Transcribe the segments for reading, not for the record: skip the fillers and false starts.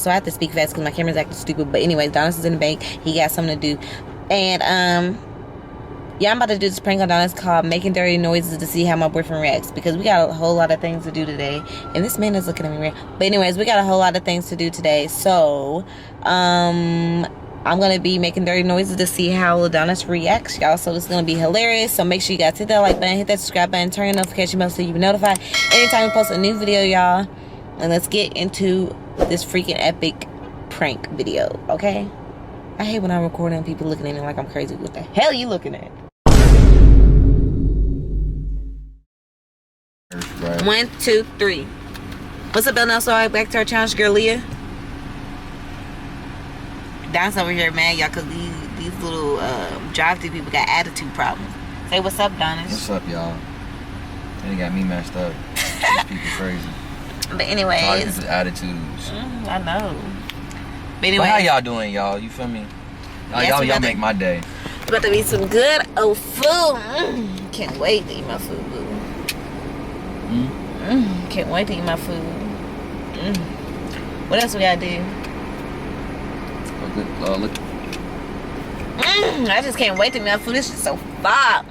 So I have to speak fast because my camera's acting stupid. But anyways, Donis is in the bank. He got something to do. And yeah, I'm about to do this prank on Donis called making dirty noises to see how my boyfriend reacts, because we got a whole lot of things to do today. And this man is looking at me weird. But anyways, we got a whole lot of things to do today. So I'm gonna be making dirty noises to see how Adonis reacts, y'all. So this is gonna be hilarious. So make sure you guys hit that like button, hit that subscribe button, turn your notification bell so you be notified anytime we post a new video, y'all. And let's get into this freaking epic prank video, okay? I hate when I'm recording and people looking at me like I'm crazy. What the hell are you looking at? Right. 1, 2, 3. What's up, Bell? So back to our challenge, girl Leah. Don's over here, man, y'all, because these little drive-through people got attitude problems. Say what's up, Donis. What's up, y'all? They got me messed up. These people crazy. But anyways, attitudes. I know. But anyway, how y'all doing, y'all? You feel me? Yes, y'all make my day. It's about to be some good old food. Can't wait to eat my food, boo. Can't wait to eat my food. What else we gotta do? Look. I just can't wait to eat my food. This is so far.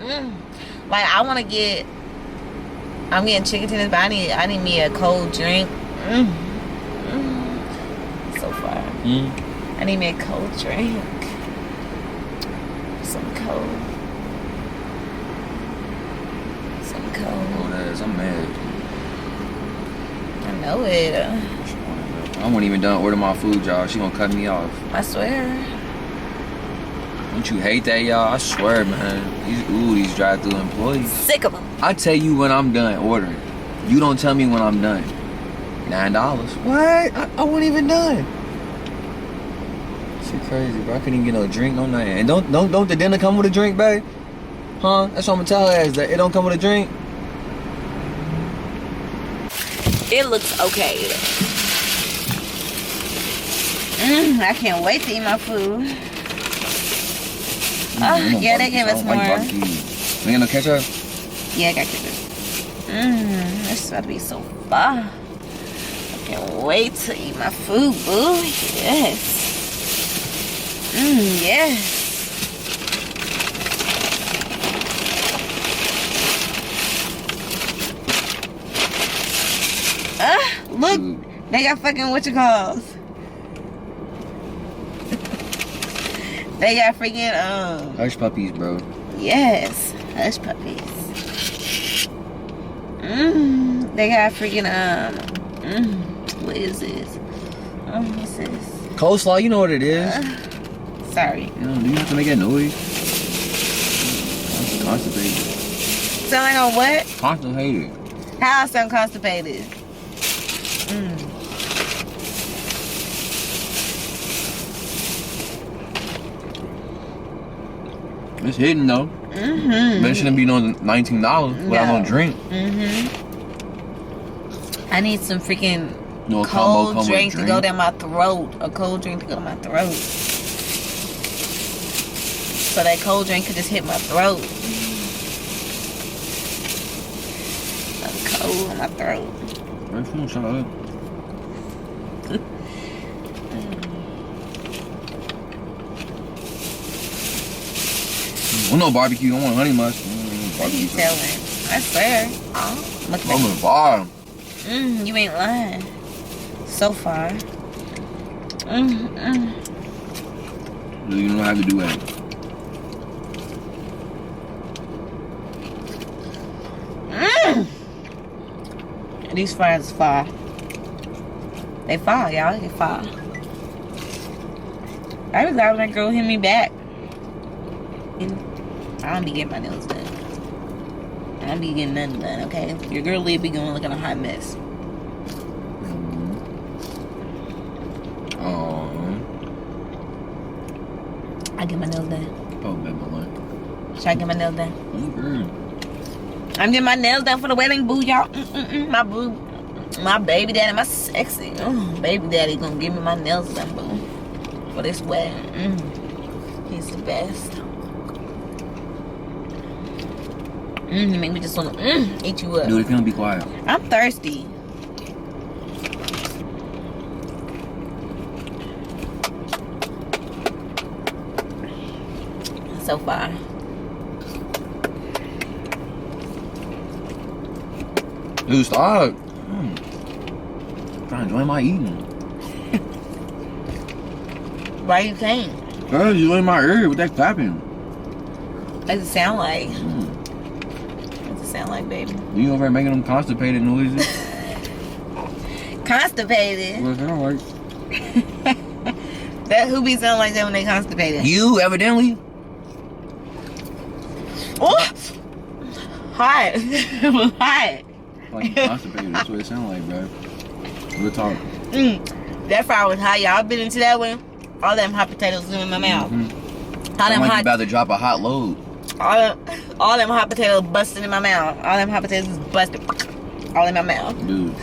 Like I'm getting chicken tenders, but I need me a cold drink. So far. I need me a cold drink. Some cold. Oh, I'm mad. I know it. I wasn't even done ordering my food, y'all. She gonna cut me off. I swear. Don't you hate that, y'all? I swear, man. These drive-thru employees. Sick of them. I tell you when I'm done ordering. You don't tell me when I'm done. $9. What? I wasn't even done. Shit crazy, bro. I couldn't even get no drink, no nothing. And don't the dinner come with a drink, babe? Huh? That's what I'm gonna tell her, is that it don't come with a drink. It looks okay. I can't wait to eat my food. Yeah, they gave us more. You got no ketchup? Yeah, I got ketchup. This is about to be so fun. I can't wait to eat my food, boo. Yes. Yes. Look, they got fucking what you calls. They got freaking Hush puppies, bro. Yes, hush puppies. They got freaking what is this? What's this? Coleslaw, you know what it is. Sorry. Do you have to make that noise? I'm constipated. Sound like on what? Constipated. How I sound constipated? It's hidden though. But it shouldn't be no $19 without no drink. I need some freaking No cold drink to go down my throat. A cold drink to go down my throat. So that cold drink could just hit my throat. I'm cold on my throat. Shut up. I want no barbecue. I want honey mustard. What are you telling? I swear. Look I'm a bar. You ain't lying. So far. You don't have to do that. These fries is fire. They fire, y'all. They fire. I was glad when that girl hit me back. I don't be getting my nails done. I don't be getting nothing done, okay? Your girl Leah be going looking a hot mess. I get my nails done. Oh, baby, Should I get my nails done? I'm getting my nails done for the wedding, boo, y'all. My boo, my baby daddy, my sexy baby daddy gonna give me my nails done, boo, for this wedding. He's the best. You make me just want to eat you up. Dude, if you don't be quiet. I'm thirsty. so far. Dude, stop. Trying to enjoy my eating. Why you can't? Girl, you in my ear with that clapping. What does it sound like? What does it sound like, baby? You over there making them constipated noises? Constipated? What does that like? That who be sound like that when they constipated? You, evidently. Oh! Hot. Hot. Like constipated. That's what it sound like, bro. Real talk. That fry was hot, y'all. Been into that one? All them hot potatoes was in my mouth. All them Like hot. you about to drop a hot load. All them hot potatoes busted in my mouth. All them hot potatoes busted. All in my mouth. Dude.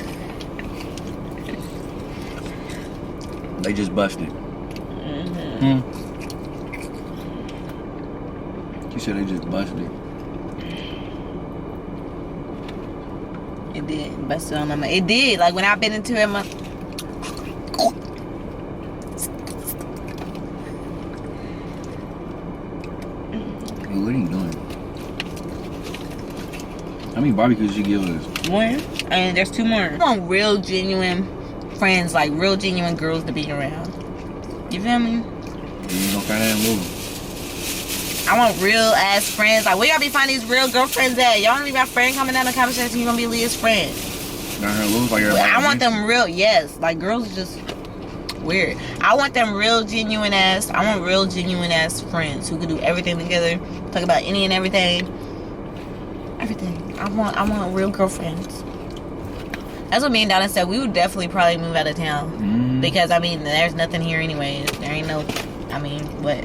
They just busted. You said they just busted. It did. Busted on my mouth. It did. Like when I bit into it, Hey, what are you doing? How many barbecues you give us? one. And there's two more. I want real genuine friends, like real genuine girls to be around. You feel me? You ain't gonna find that in Louisville. I want real ass friends. Like where y'all be finding these real girlfriends at? Y'all wanna be my friend coming down the comment section? You gonna be Leah's friend? Down here in Louisville, like I want them real. Yes, like girls are just weird. I want them real genuine ass. I want real genuine ass friends who could do everything together. Talk about any and everything. Everything. I want real girlfriends. That's what me and Donna said. We would definitely probably move out of town because I mean, there's nothing here anyway. There ain't no. I mean, what?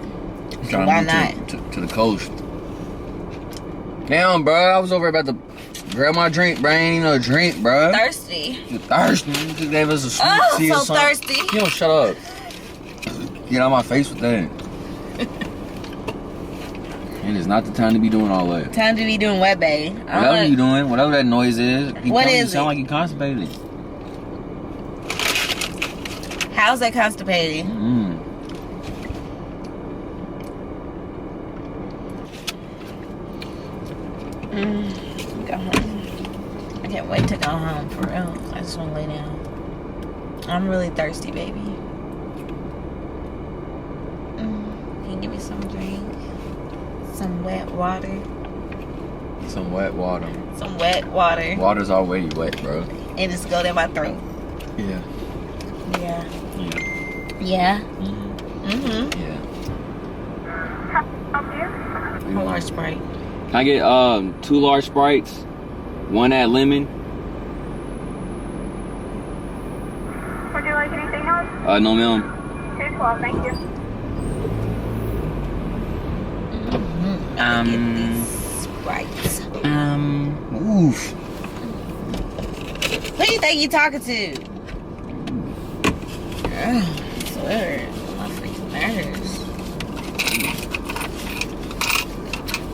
So why not? To the coast. Damn, bro. I was over about to grab my drink, bro. Ain't even no drink, bro. Thirsty. You thirsty? You just gave us a sweet tea or so something. thirsty. You don't shut up. Get out my face with that. And it's not the time to be doing all that. Time to be doing wet, babe. Whatever you doing, whatever that noise is. What is you it? sound like you constipated. How's that constipated? Go home. I can't wait to go home for real. I just want to lay down. I'm really thirsty, baby. Can you give me some drink? Some wet water. Some wet water. Some wet water. Water's already wet, bro. And it's go down my throat. Yeah. Yeah. Yeah. Yeah. Yeah. A large Sprite. Can I get 2 large Sprites? 1 at lemon. Would you like anything else? No ma'am. 212, thank you. Get these Sprites. Oof. Who do you think you talking to? Ugh, I swear. My freaking nerves.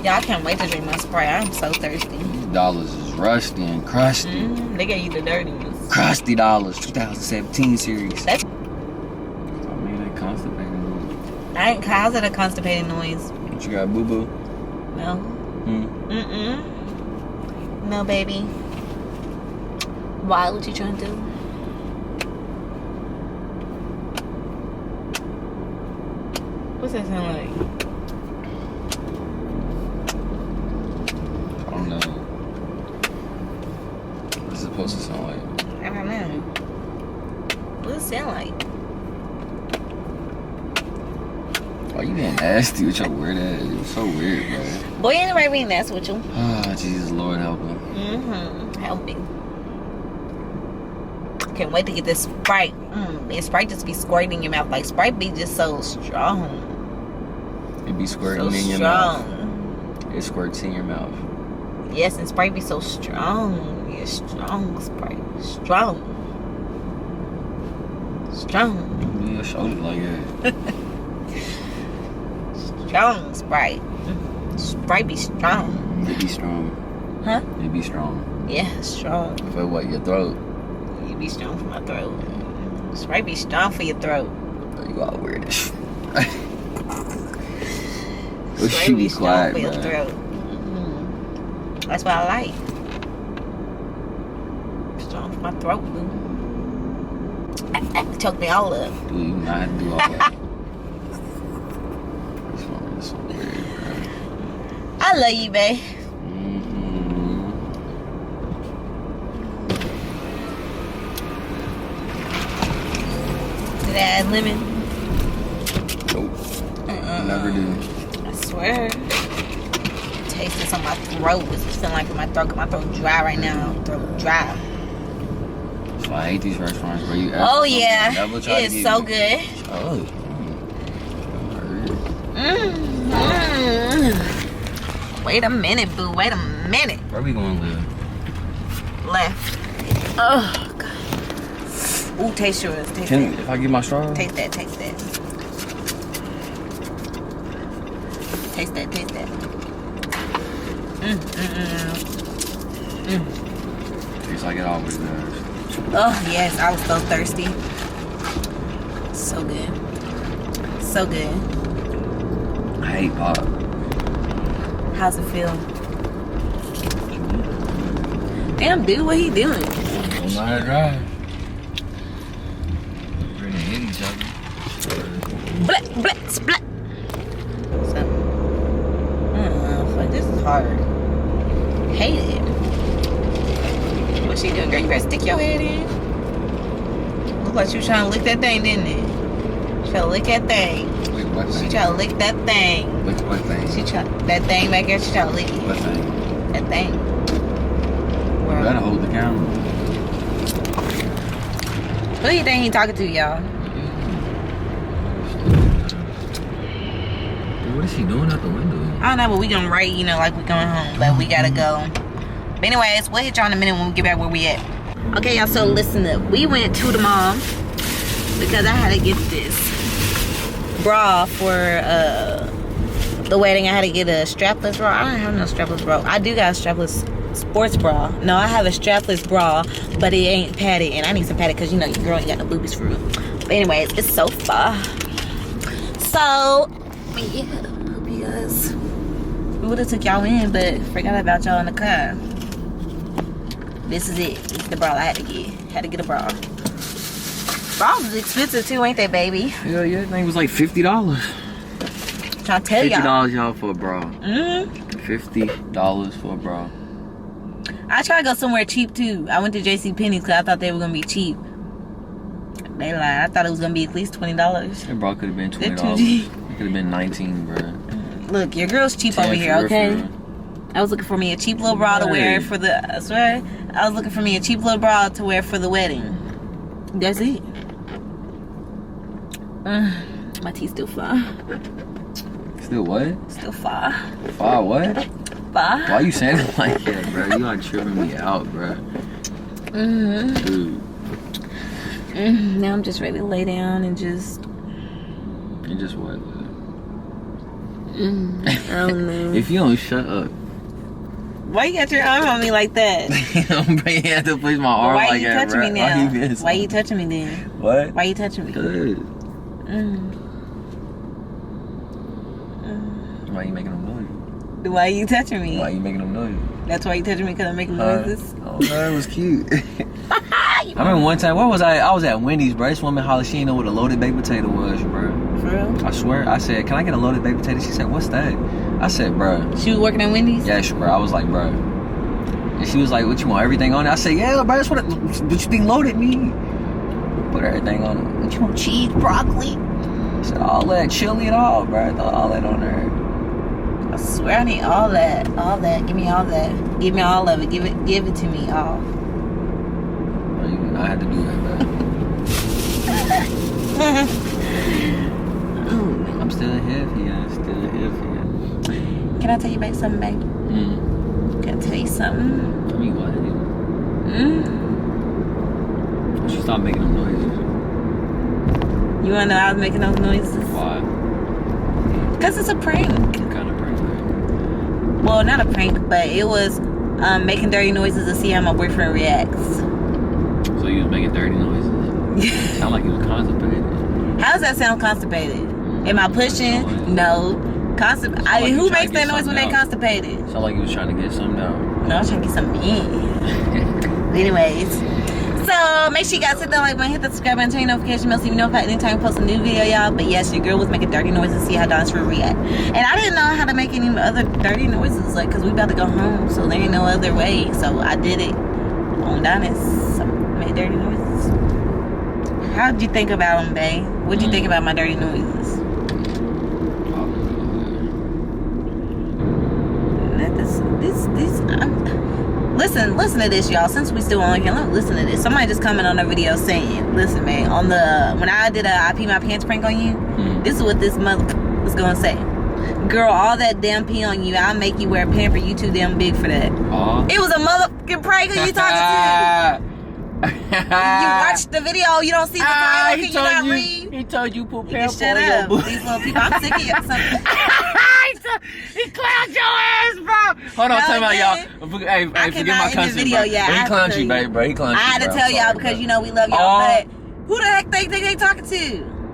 Y'all can't wait to drink my Sprite. I'm so thirsty. Dollars is rusty and crusty. They gave you the dirty ones. Crusty dollars, 2017 series. That's. I mean, they constipated. How's it a constipated noise? What you got, boo boo? No. No, baby. Why? What you trying to do? What's that sound like? I don't know. What's it supposed to sound like? I don't know. What does it sound like? Why you being nasty with your weird ass? It's so weird, bro. Boy, ain't nobody being nasty with you. Ah, Jesus, Lord help him. Helping. Can't wait to get this Sprite. And Sprite just be squirting in your mouth. Like Sprite be just so strong. It be squirting So in your strong. mouth. It squirts in your mouth. Yes, and Sprite be so strong. Yeah, strong Sprite. Strong. Yeah, your shoulders like that. Strong Sprite. Sprite be strong. It be strong. Huh? It be strong. Yeah, strong. For what? Your throat. You be strong for my throat. Sprite be strong for your throat. You all weird as Well, she be quiet, for your man. throat. That's what I like. Strong for my throat, boo. Choke me all up. Dude, you not have to do all that. This one weird, bro. I love you, babe. Did I add lemon? Nope. Never do. I swear. Taste this on my throat. It's feeling like my throat. My throat dry right now. Throat dry. So I hate these restaurants where you ask Oh for something yeah, and never try to it's give so you. good. Oh. Wait a minute, boo. Wait a minute. Where we going, Liv? Left. Oh god. Ooh, taste yours. Taste Can that. if I get my straw? Taste that. Taste that. Taste that. Taste that. Tastes like it always does. Oh yes, I was so thirsty. So good. So good. I hate pop. How's it feel? Damn, dude, what he doing? Don't know how to drive. We're gonna hit each other. Blah, blah, splat. So, fuck, this is hard. Hate it. What she doing, girl? You better stick your head in. Look like you trying to lick that thing, didn't it? She trying to lick that thing. Wait, what She thing? trying to lick that thing. What thing? She try that thing back there. She trying to lick it. What thing? That thing. You better hold the camera. Who do you think he talking to, y'all? Dude, what is she doing out the window? I don't know, but we gonna write, like we going home, but we gotta go. But anyways, we'll hit y'all in a minute when we get back where we at. Okay, y'all, so listen up. We went to the mall because I had to get this bra for the wedding. I had to get a strapless bra. I don't have no strapless bra. I do got a strapless sports bra. No, I have a strapless bra, but it ain't padded, and I need some padded because your girl ain't got no boobies for real. But anyways, it's so far. So yeah, hope you guys. We would have took y'all in, but forgot about y'all in the car. This is it. This is the bra I had to get. Had to get a bra. Bras is expensive too, ain't they, baby? Hell yeah, that thing was like $50. Trying to tell y'all. $50 y'all for a bra. $50 for a bra. I try to go somewhere cheap too. I went to JCPenney's because I thought they were gonna be cheap. They lied. I thought it was gonna be at least $20. That bra could have been They're $20. $2. It could have been 19, bro. Look, your girl's cheap 10 over for here, real, okay? for real. I was looking for me a cheap little bra to wear for the. I swear, I was looking for me a cheap little bra to wear for the wedding. That's it. My teeth still far. Still what? Still far. Far what? Far. Why you saying it like that, bro? You like tripping me out, bro. Dude. Now I'm just ready to lay down and just. You just what? I don't know. If you don't shut up. Why you got your arm on me like that? Bro, you have to push my arm Why like you that, touching bro. me now? Why you, Why you touching me then? What? Why you touching me? Good. Why you making them noise? Why you touching me? Why you making them noise? That's why you touching me, because I'm making noises? Oh, no, it was cute. I remember one time, where was I? I was at Wendy's, bro. This woman hollered, she didn't know what a loaded baked potato was, bro. For real? I swear, I said, can I get a loaded baked potato? She said, what's that? I said, bro. She was working at Wendy's? Yes, bro. I was like, bro. And she was like, what, you want everything on it? I said, yeah, bro, that's what you think loaded mean. Put everything on it. What you want, cheese, broccoli? I said, all that, chili and all, bro. I thought all that on there. I swear I need all that. All that. Give me all that. Give me all of it. Give it to me all. Bro, you did not have to do that, bro. Ooh. I'm still here for you. Still here for you. Can I tell you about something, babe? Can I tell you something? I mean, what? She stopped making them noises. You wanna know I was making those noises? Why? Because it's a prank. What kind of prank, man? Well, not a prank, but it was making dirty noises to see how my boyfriend reacts. So you was making dirty noises? Sound like you was constipated. How does that sound constipated? Am I pushing? No. Who makes that noise when they constipated? Sound like you was trying to get something out. No, I was trying to get something in. Anyways, so make sure you guys hit that like button, hit the subscribe button, turn your notification bell so you know if anytime I post a new video, y'all. But yes, your girl was making dirty noises to see how Donis will react. And I didn't know how to make any other dirty noises, like, because we about to go home, so there ain't no other way. So I did it on Donis. So I made dirty noises. How did you think about them, babe? What did you think about my dirty noises? Listen to this, y'all. Since we still on here, let me listen to this. Somebody just comment on the video saying, listen, man, when I did I pee my pants prank on you, this is what this mother was gonna say. Girl, all that damn pee on you, I'll make you wear a pamper. You too damn big for that. It was a motherfucking prank. Who you talking to? You watched the video, you don't see the title. Can you not read? He told you put pamper Shut on your up. booty. These little people, I'm sick of you. He clowned your ass, bro. Hold on, tell me y'all. Hey, forget my cousin, bro. He clowned you, baby, bro. He clowned you, I had to tell y'all because you know we love y'all. But who the heck they think they talking to?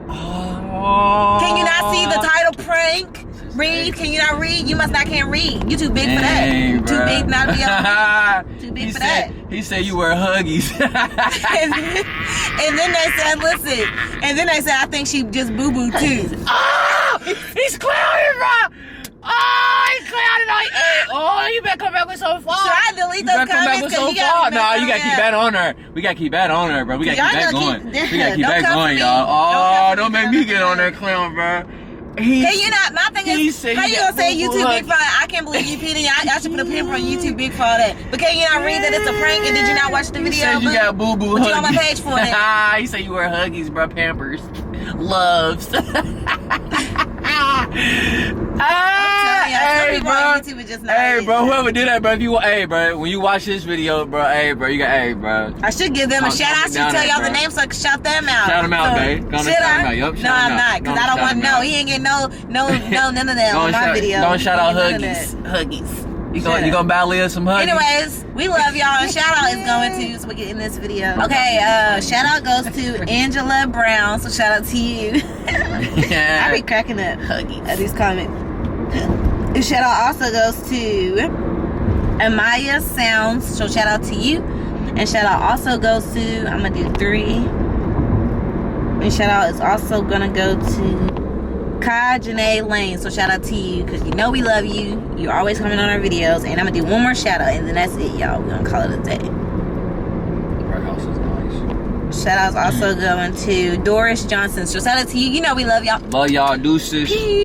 Can you not see the title prank? Read? Can you not read? You can't read. You too big for that. Too big not to be on. Too big for that. He said you wear Huggies. and then they said, listen. And then they said, I think she just boo boo too. He's clowning, bro. He's clowning on you. You better come back with some far. Should I delete those comments? No, you gotta keep that on her. We gotta keep that on her, bro. We gotta keep that going. We gotta keep that going, y'all. Don't make me get on that clown, bro. Can you not? My thing is, how you gonna say you too big for it? I can't believe you peed in. I should put a pimp on you too big for all that. But can you not read that it's a prank? And did you not watch the video? You said you got boo boo. Put you on my page for that. You say you wear Huggies, bro. Pampers, loves. Hey, bro. Hey, bro. Whoever did that, bro. Bro. When you watch this video, bro. You got, bro. I should give them a shout out. I should tell y'all the names so I can shout them out. Shout them out, babe. Should I? No, I'm not, because I don't want to know. He ain't getting no, none of that on my video. Don't shout out Huggies. You gonna buy Liah some Huggies? Anyways, we love y'all, and shout out is going to, so we get in this video. Okay, shout out goes to Angela Brown, so shout out to you. I be cracking up at these comments. And shout out also goes to Amaya Sounds, so shout out to you. And shout out also goes to, I'm gonna do 3. And shout out is also gonna go to Kai Janae Lane, so shout out to you because you know we love you. You're always coming on our videos, and I'm gonna do one more shout out, and then that's it, y'all. We're gonna call it a day. Our house is nice. Shout outs also going to Doris Johnson, so shout out to you. You know we love y'all. Love y'all, deuces. Peace.